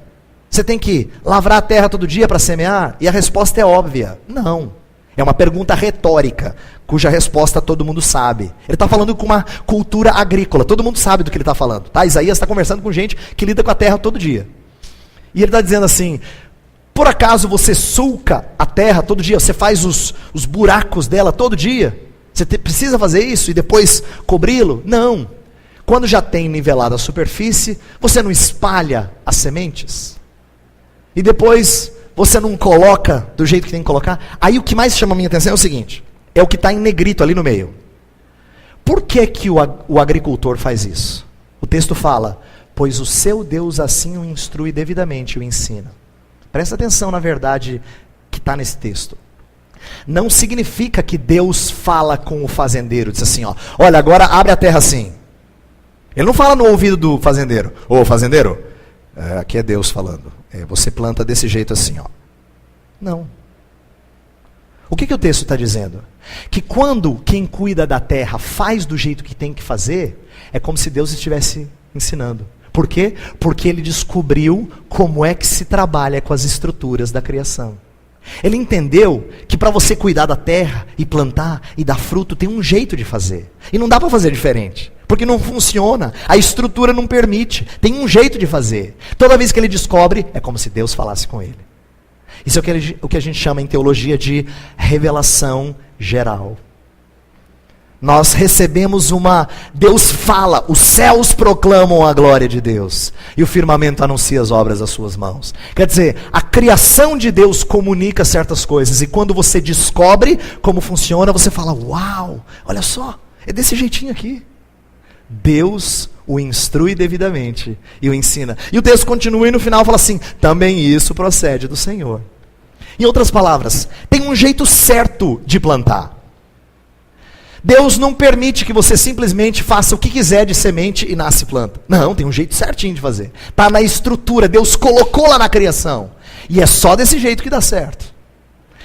Você tem que lavrar a terra todo dia para semear? E a resposta é óbvia, não. É uma pergunta retórica, cuja resposta todo mundo sabe. Ele está falando com uma cultura agrícola, todo mundo sabe do que ele está falando. Tá? Isaías está conversando com gente que lida com a terra todo dia. E ele está dizendo assim, por acaso você sulca a terra todo dia? Você faz os buracos dela todo dia? Você precisa fazer isso e depois cobri-lo? Não. Quando já tem nivelado a superfície, você não espalha as sementes? E depois você não coloca do jeito que tem que colocar? Aí o que mais chama a minha atenção é o seguinte, é o que está em negrito ali no meio. Por que o agricultor faz isso? O texto fala, pois o seu Deus assim o instrui devidamente e o ensina. Presta atenção na verdade que está nesse texto. Não significa que Deus fala com o fazendeiro, diz assim, olha, agora abre a terra assim. Ele não fala no ouvido do fazendeiro, ô fazendeiro, aqui é Deus falando. Você planta desse jeito assim, Não. O que o texto está dizendo? Que quando quem cuida da terra faz do jeito que tem que fazer, é como se Deus estivesse ensinando. Por quê? Porque ele descobriu como é que se trabalha com as estruturas da criação. Ele entendeu que para você cuidar da terra e plantar e dar fruto, tem um jeito de fazer. E não dá para fazer diferente. Porque não funciona, a estrutura não permite, tem um jeito de fazer. Toda vez que ele descobre, é como se Deus falasse com ele. Isso é o que a gente chama em teologia de revelação geral. Nós recebemos Deus fala, os céus proclamam a glória de Deus, e o firmamento anuncia as obras das suas mãos. Quer dizer, a criação de Deus comunica certas coisas, e quando você descobre como funciona, você fala, uau, olha só, é desse jeitinho aqui. Deus o instrui devidamente e o ensina. E o texto continua e no final fala assim, também isso procede do Senhor. Em outras palavras, tem um jeito certo de plantar. Deus não permite que você simplesmente faça o que quiser de semente e nasce planta. Não, tem um jeito certinho de fazer. Está na estrutura, Deus colocou lá na criação. E é só desse jeito que dá certo.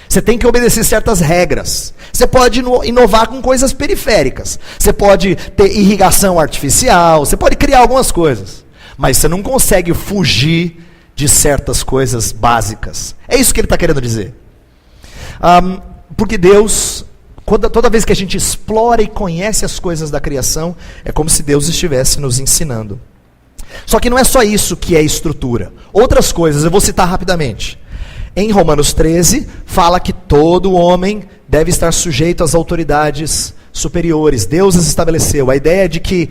Você tem que obedecer certas regras. Você pode inovar com coisas periféricas. Você pode ter irrigação artificial, você pode criar algumas coisas. Mas você não consegue fugir de certas coisas básicas. É isso que ele está querendo dizer. Porque Deus, toda vez que a gente explora e conhece as coisas da criação, é como se Deus estivesse nos ensinando. Só que não é só isso que é estrutura. Outras coisas, eu vou citar rapidamente. Em Romanos 13, fala que todo homem deve estar sujeito às autoridades superiores. Deus as estabeleceu. A ideia de que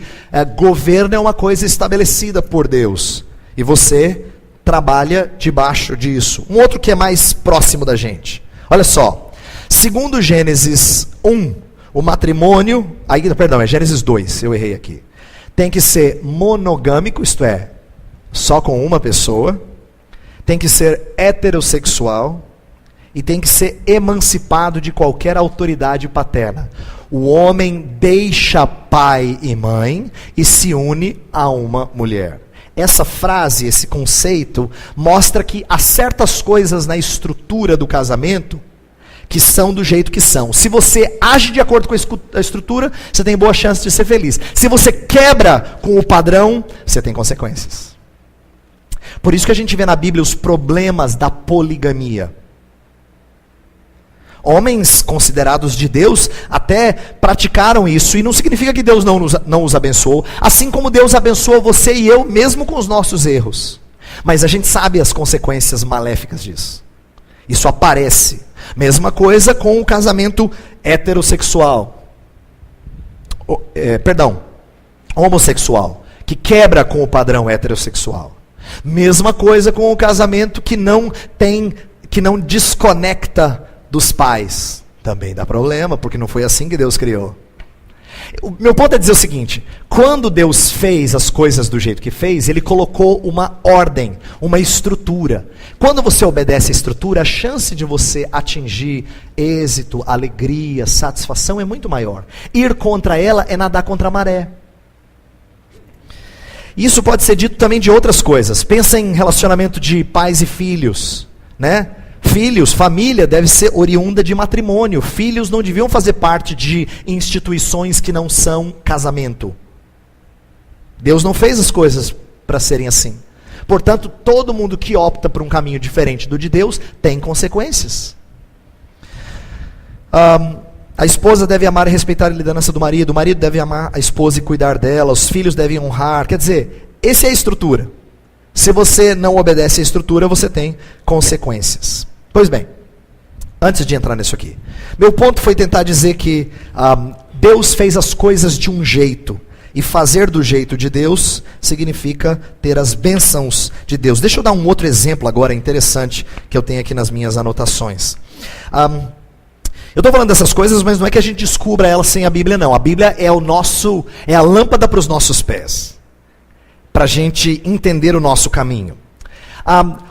governo é uma coisa estabelecida por Deus. E você trabalha debaixo disso. Um outro que é mais próximo da gente. Olha só. Segundo Gênesis 1, o matrimônio... é Gênesis 2, eu errei aqui. Tem que ser monogâmico, isto é, só com uma pessoa. Tem que ser heterossexual e tem que ser emancipado de qualquer autoridade paterna. O homem deixa pai e mãe e se une a uma mulher. Essa frase, esse conceito, mostra que há certas coisas na estrutura do casamento que são do jeito que são. Se você age de acordo com a estrutura, você tem boa chance de ser feliz. Se você quebra com o padrão, você tem consequências. Por isso que a gente vê na Bíblia os problemas da poligamia. Homens considerados de Deus até praticaram isso, e não significa que Deus não os abençoou, assim como Deus abençoa você e eu, mesmo com os nossos erros. Mas a gente sabe as consequências maléficas disso. Isso aparece. Mesma coisa com o casamento heterossexual. Homossexual, que quebra com o padrão heterossexual. Mesma coisa com o casamento que não desconecta dos pais. Também dá problema, porque não foi assim que Deus criou. O meu ponto é dizer o seguinte: quando Deus fez as coisas do jeito que fez, Ele colocou uma ordem, uma estrutura. Quando você obedece a estrutura, a chance de você atingir êxito, alegria, satisfação é muito maior. Ir contra ela é nadar contra a maré. Isso pode ser dito também de outras coisas. Pensa em relacionamento de pais e filhos, né? Filhos, família deve ser oriunda de matrimônio. Filhos não deviam fazer parte de instituições que não são casamento. Deus não fez as coisas para serem assim. Portanto, todo mundo que opta por um caminho diferente do de Deus tem consequências. A esposa deve amar e respeitar a liderança do marido deve amar a esposa e cuidar dela, os filhos devem honrar. Quer dizer, essa é a estrutura. Se você não obedece à estrutura, você tem consequências. Pois bem, antes de entrar nisso aqui, meu ponto foi tentar dizer que Deus fez as coisas de um jeito, e fazer do jeito de Deus significa ter as bênçãos de Deus. Deixa eu dar um outro exemplo agora interessante que eu tenho aqui nas minhas anotações. Eu estou falando dessas coisas, mas não é que a gente descubra elas sem a Bíblia, não. A Bíblia é a lâmpada para os nossos pés, para a gente entender o nosso caminho.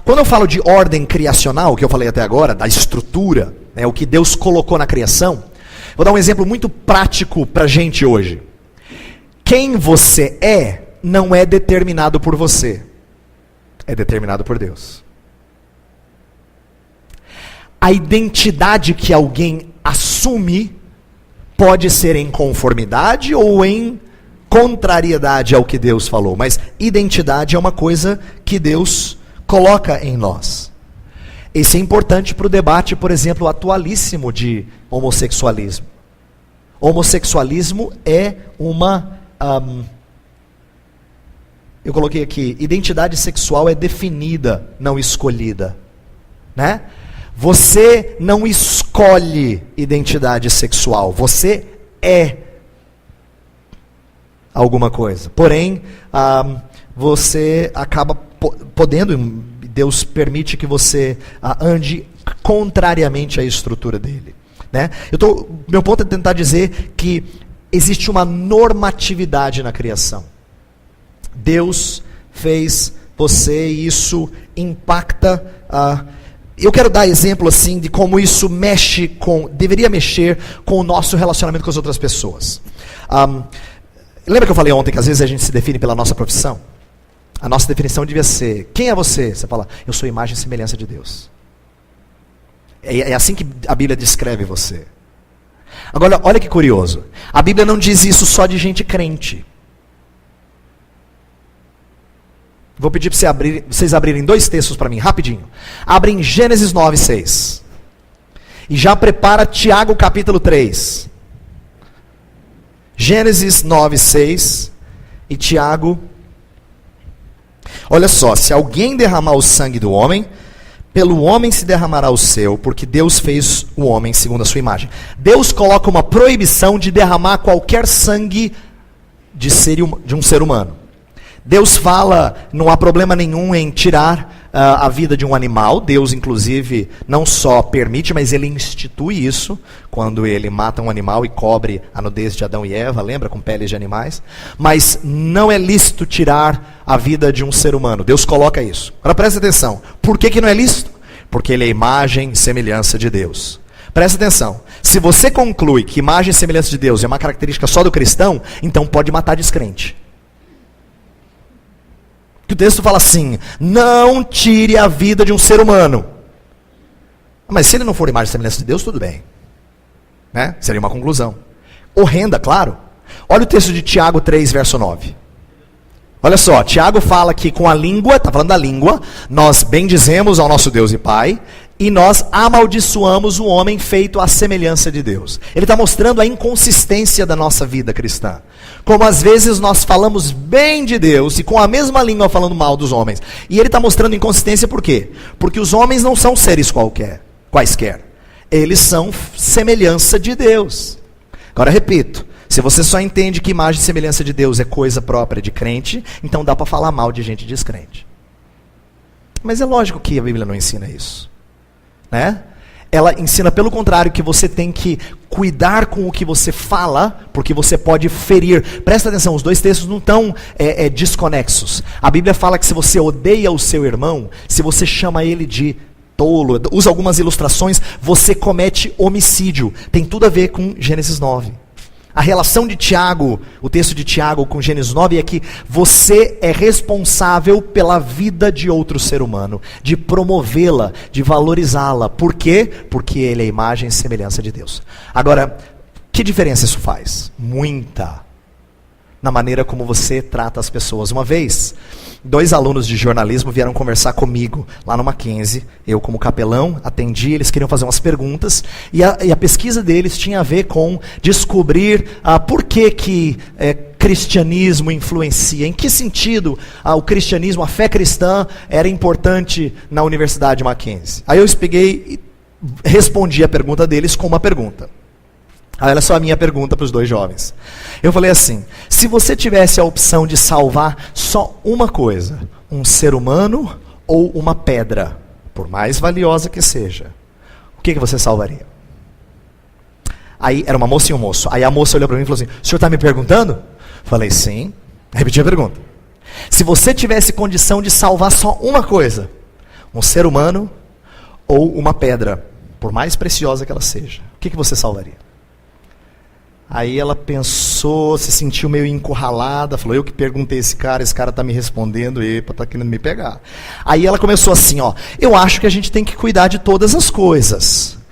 Quando eu falo de ordem criacional, que eu falei até agora, da estrutura, o que Deus colocou na criação, vou dar um exemplo muito prático para a gente hoje. Quem você não é determinado por você, é determinado por Deus. A identidade que alguém assume pode ser em conformidade ou em contrariedade ao que Deus falou, mas identidade é uma coisa que Deus coloca em nós. Isso é importante para o debate, por exemplo, atualíssimo de homossexualismo. Homossexualismo é eu coloquei aqui, identidade sexual é definida, não escolhida, né? Você não escolhe identidade sexual, você é alguma coisa. Porém, você acaba podendo, Deus permite que você ande contrariamente à estrutura dele. Né? Meu ponto é tentar dizer que existe uma normatividade na criação. Deus fez você e isso impacta. Eu quero dar exemplo assim de como isso deveria mexer com o nosso relacionamento com as outras pessoas. Lembra que eu falei ontem que às vezes a gente se define pela nossa profissão? A nossa definição devia ser: quem é você? Você fala: eu sou imagem e semelhança de Deus. É assim que a Bíblia descreve você. Agora, olha que curioso. A Bíblia não diz isso só de gente crente. Vou pedir para vocês abrirem 2 textos para mim, rapidinho. Abrem Gênesis 9:6. E já prepara Tiago capítulo 3. Gênesis 9:6 e Tiago. Olha só: se alguém derramar o sangue do homem, pelo homem se derramará o seu, porque Deus fez o homem segundo a sua imagem. Deus coloca uma proibição de derramar qualquer sangue de um ser humano. Deus fala, não há problema nenhum em tirar a vida de um animal. Deus, inclusive, não só permite, mas ele institui isso, quando ele mata um animal e cobre a nudez de Adão e Eva, lembra? Com peles de animais. Mas não é lícito tirar a vida de um ser humano. Deus coloca isso. Agora presta atenção. Por que não é lícito? Porque ele é imagem e semelhança de Deus. Presta atenção. Se você conclui que imagem e semelhança de Deus é uma característica só do cristão, então pode matar descrente. Que o texto fala assim: não tire a vida de um ser humano. Mas se ele não for imagem e semelhança de Deus, tudo bem. Né? Seria uma conclusão. Horrenda, claro. Olha o texto de Tiago 3, verso 9. Olha só, Tiago fala que com a língua, está falando da língua, nós bendizemos ao nosso Deus e Pai, e nós amaldiçoamos o homem feito à semelhança de Deus. Ele está mostrando a inconsistência da nossa vida cristã. Como às vezes nós falamos bem de Deus e com a mesma língua falando mal dos homens. E ele está mostrando inconsistência por quê? Porque os homens não são seres quaisquer. Eles são semelhança de Deus. Agora repito, se você só entende que imagem e semelhança de Deus é coisa própria de crente, então dá para falar mal de gente descrente. Mas é lógico que a Bíblia não ensina isso. Né? Ela ensina pelo contrário, que você tem que cuidar com o que você fala, porque você pode ferir. Presta atenção, os 2 textos não estão desconexos. A Bíblia fala que se você odeia o seu irmão, se você chama ele de tolo, usa algumas ilustrações, você comete homicídio. Tem tudo a ver com Gênesis 9. A relação de Tiago, o texto de Tiago com Gênesis 9 é que você é responsável pela vida de outro ser humano, de promovê-la, de valorizá-la. Por quê? Porque ele é imagem e semelhança de Deus. Agora, que diferença isso faz? Muita. Na maneira como você trata as pessoas. Uma vez, 2 alunos de jornalismo vieram conversar comigo lá no Mackenzie. Eu, como capelão, atendi, eles queriam fazer umas perguntas. E a pesquisa deles tinha a ver com descobrir por que cristianismo influencia. Em que sentido o cristianismo, a fé cristã, era importante na Universidade Mackenzie. Aí eu peguei e respondi a pergunta deles com uma pergunta. Olha só a minha pergunta para os 2 jovens. Eu falei assim: se você tivesse a opção de salvar só uma coisa, um ser humano ou uma pedra, por mais valiosa que seja, o que você salvaria? Aí era uma moça e um moço. Aí a moça olhou para mim e falou assim: o senhor está me perguntando? Falei: sim. Repeti a pergunta. Se você tivesse condição de salvar só uma coisa, um ser humano ou uma pedra, por mais preciosa que ela seja, o que você salvaria? Aí ela pensou, se sentiu meio encurralada, falou: eu que perguntei esse cara está me respondendo, está querendo me pegar. Aí ela começou assim: eu acho que a gente tem que cuidar de todas as coisas.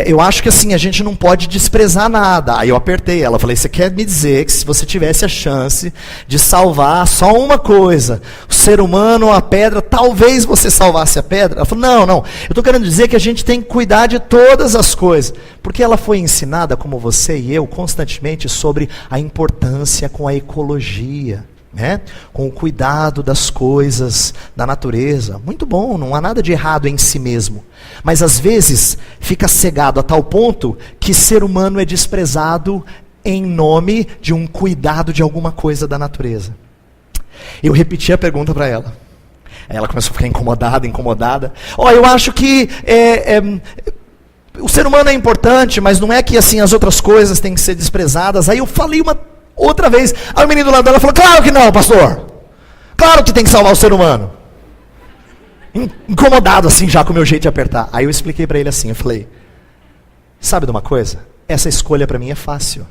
Eu acho que assim, a gente não pode desprezar nada. Aí eu apertei ela, falei: você quer me dizer que se você tivesse a chance de salvar só uma coisa, o ser humano ou a pedra, talvez você salvasse a pedra? Ela falou: não, eu estou querendo dizer que a gente tem que cuidar de todas as coisas. Porque ela foi ensinada, como você e eu, constantemente sobre a importância com a ecologia, né? Com o cuidado das coisas, da natureza. Muito bom, não há nada de errado em si mesmo. Mas às vezes fica cegado a tal ponto que ser humano é desprezado em nome de um cuidado de alguma coisa da natureza. Eu repeti a pergunta para ela. Aí ela começou a ficar incomodada. Eu acho que o ser humano é importante, mas não é que assim as outras coisas têm que ser desprezadas. Aí eu falei uma outra vez. Aí o menino do lado dela falou: claro que não, pastor. Claro que tem que salvar o ser humano. Incomodado assim já com o meu jeito de apertar. Aí eu expliquei para ele assim, eu falei: sabe de uma coisa? Essa escolha para mim é fácil.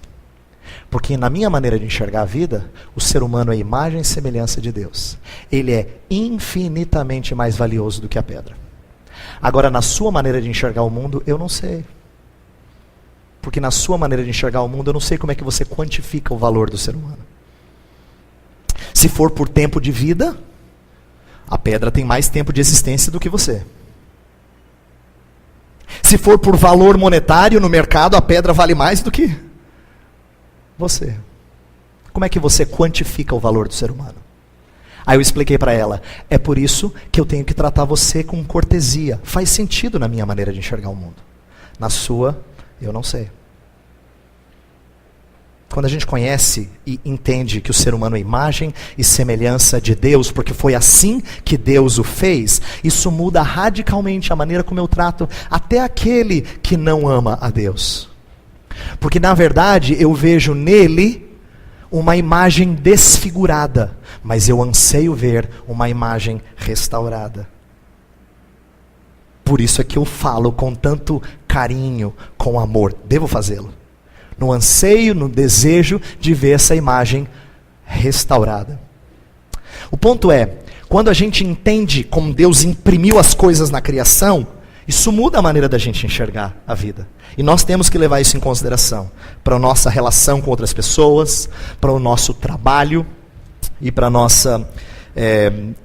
Porque na minha maneira de enxergar a vida, o ser humano é imagem e semelhança de Deus. Ele é infinitamente mais valioso do que a pedra. Agora, na sua maneira de enxergar o mundo, eu não sei. Porque na sua maneira de enxergar o mundo, eu não sei como é que você quantifica o valor do ser humano. Se for por tempo de vida, a pedra tem mais tempo de existência do que você. Se for por valor monetário no mercado, a pedra vale mais do que você. Como é que você quantifica o valor do ser humano? Aí eu expliquei para ela: é por isso que eu tenho que tratar você com cortesia. Faz sentido na minha maneira de enxergar o mundo. Na sua, eu não sei. Quando a gente conhece e entende que o ser humano é imagem e semelhança de Deus, porque foi assim que Deus o fez, isso muda radicalmente a maneira como eu trato até aquele que não ama a Deus. Porque na verdade eu vejo nele uma imagem desfigurada, mas eu anseio ver uma imagem restaurada. Por isso é que eu falo com tanto carinho, com amor. Devo fazê-lo. No anseio, no desejo de ver essa imagem restaurada. O ponto é, quando a gente entende como Deus imprimiu as coisas na criação, isso muda a maneira da gente enxergar a vida. E nós temos que levar isso em consideração para a nossa relação com outras pessoas, para o nosso trabalho e para a nossa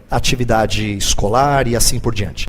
atividade escolar e assim por diante.